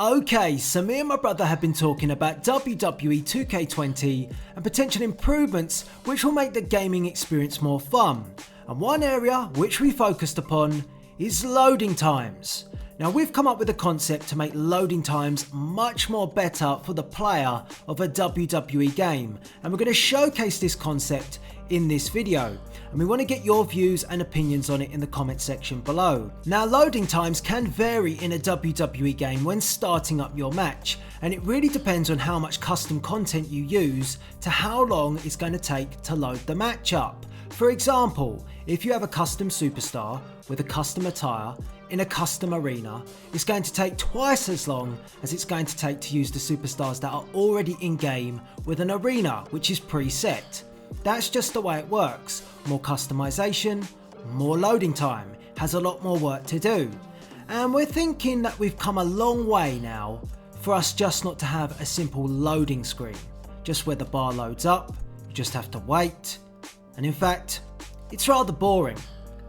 Okay, so me and my brother have been talking about WWE 2K20 and potential improvements which will make the gaming experience more fun. And one area which we focused upon is loading times. Now we've come up with a concept to make loading times much more better for the player of a WWE game, and we're going to showcase this concept in this video, and we want to get your views and opinions on it in the comment section below. Now loading times can vary in a WWE game when starting up your match, and it really depends on how much custom content you use to how long it's going to take to load the match up. For example, if you have a custom superstar with a custom attire in a custom arena, it's going to take twice as long as it's going to take to use the superstars that are already in game with an arena which is preset. That's just the way it works. More customization, more loading time, has a lot more work to do. And we're thinking that we've come a long way now for us just not to have a simple loading screen, just where the bar loads up, you just have to wait. And in fact, it's rather boring.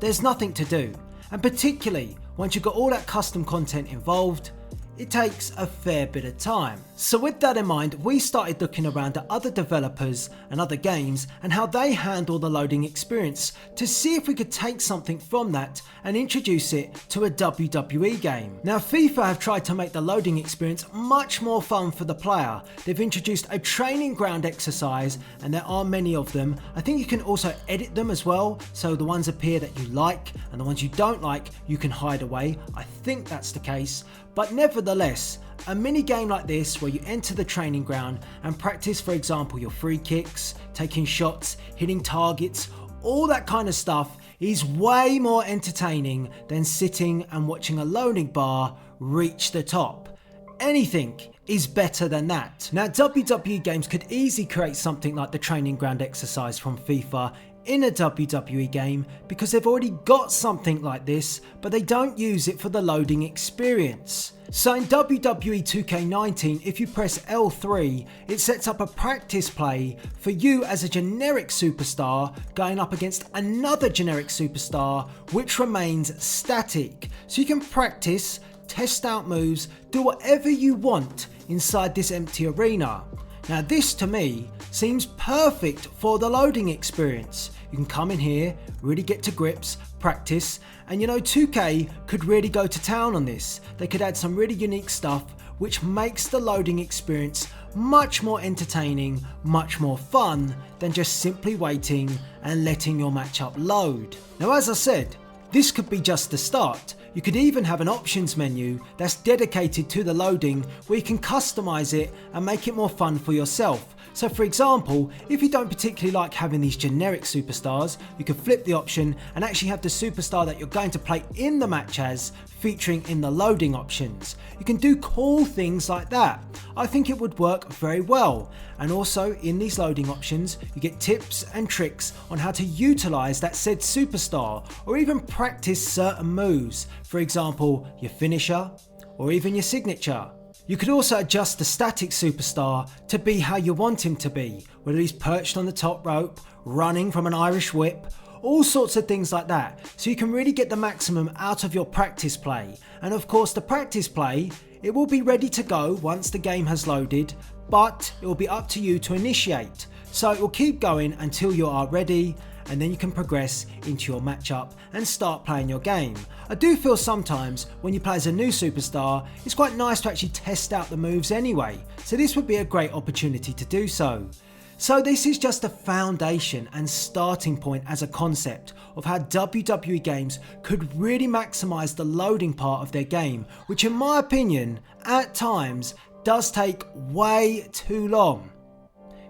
There's nothing to do. And particularly once you've got all that custom content involved, it takes a fair bit of time. So with that in mind, we started looking around at other developers and other games and how they handle the loading experience to see if we could take something from that and introduce it to a WWE game. Now FIFA have tried to make the loading experience much more fun for the player. They've introduced a training ground exercise, and there are many of them. I think you can also edit them as well, so the ones appear that you like and the ones you don't like you can hide away. I think that's the case. But nevertheless, a mini game like this where you enter the training ground and practice, for example, your free kicks, taking shots, hitting targets, all that kind of stuff is way more entertaining than sitting and watching a loading bar reach the top. Anything is better than that. Now WWE Games could easily create something like the training ground exercise from FIFA in a WWE game because they've already got something like this, but they don't use it for the loading experience. So in WWE 2K20, if you press L3, it sets up a practice play for you as a generic superstar going up against another generic superstar which remains static. So you can practice, test out moves, do whatever you want inside this empty arena. Now this to me seems perfect for the loading experience. You can come in here, really get to grips, practice, and you know 2K could really go to town on this. They could add some really unique stuff which makes the loading experience much more entertaining, much more fun than just simply waiting and letting your matchup load. Now as I said, this could be just the start. You could even have an options menu that's dedicated to the loading where you can customize it and make it more fun for yourself. So for example, if you don't particularly like having these generic superstars, you could flip the option and actually have the superstar that you're going to play in the match as featuring in the loading options. You can do cool things like that. I think it would work very well. And also in these loading options, you get tips and tricks on how to utilize that said superstar or even practice certain moves. For example, your finisher or even your signature. You could also adjust the static superstar to be how you want him to be, whether he's perched on the top rope, running from an Irish whip, all sorts of things like that, so you can really get the maximum out of your practice play. And of course the practice play, it will be ready to go once the game has loaded, but it will be up to you to initiate. So it will keep going until you are ready, and then you can progress into your matchup and start playing your game. I do feel sometimes when you play as a new superstar, it's quite nice to actually test out the moves anyway, so this would be a great opportunity to do so. So this is just a foundation and starting point as a concept of how WWE Games could really maximise the loading part of their game, which in my opinion, at times, does take way too long.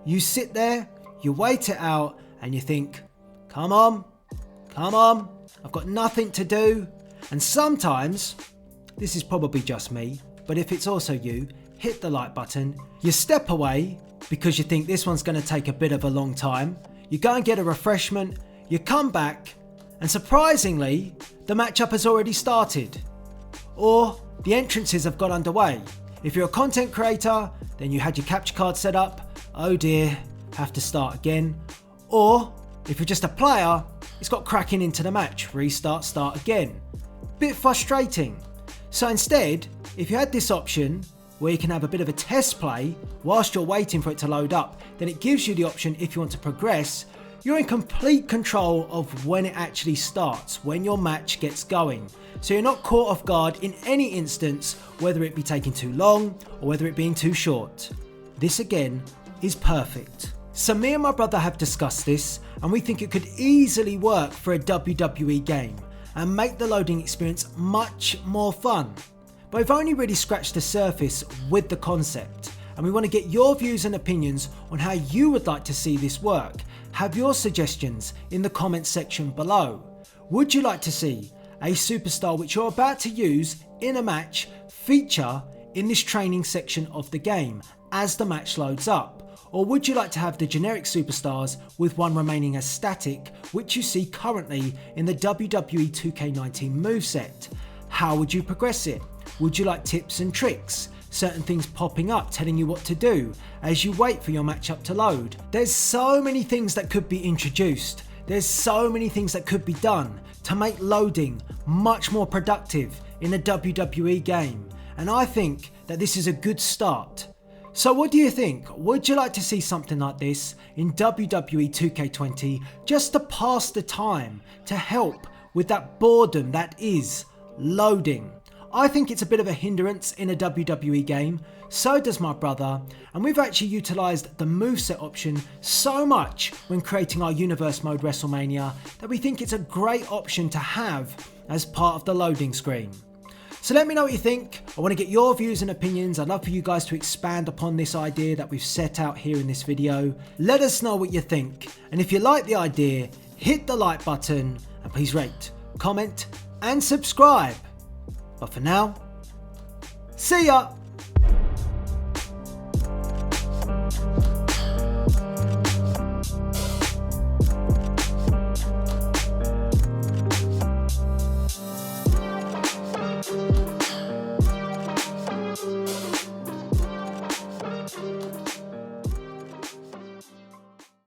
You sit there, you wait it out, and you think, come on, I've got nothing to do. And sometimes, this is probably just me, but if it's also you, hit the like button, you step away because you think this one's going to take a bit of a long time, you go and get a refreshment, you come back, and surprisingly, the matchup has already started. Or the entrances have got underway. If you're a content creator, then you had your capture card set up, oh dear, have to start again. Or if you're just a player, it's got cracking into the match, restart, start again. Bit frustrating. So instead, if you had this option where you can have a bit of a test play whilst you're waiting for it to load up, then it gives you the option if you want to progress. You're in complete control of when it actually starts, when your match gets going. So you're not caught off guard in any instance, whether it be taking too long or whether it being too short. This again is perfect. So me and my brother have discussed this, and we think it could easily work for a WWE game and make the loading experience much more fun. But we've only really scratched the surface with the concept, and we want to get your views and opinions on how you would like to see this work. Have your suggestions in the comments section below. Would you like to see a superstar which you're about to use in a match feature in this training section of the game as the match loads up? Or would you like to have the generic superstars with one remaining as static, which you see currently in the WWE 2K20 moveset? How would you progress it? Would you like tips and tricks? Certain things popping up telling you what to do as you wait for your matchup to load? There's so many things that could be introduced. There's so many things that could be done to make loading much more productive in a WWE game. And I think that this is a good start. So what do you think? Would you like to see something like this in WWE 2K20 just to pass the time, to help with that boredom that is loading? I think it's a bit of a hindrance in a WWE game, so does my brother, and we've actually utilised the moveset option so much when creating our Universe Mode WrestleMania that we think it's a great option to have as part of the loading screen. So let me know what you think. I want to get your views and opinions. I'd love for you guys to expand upon this idea that we've set out here in this video. Let us know what you think, and if you like the idea, hit the like button and please rate, comment and subscribe. But for now, see ya!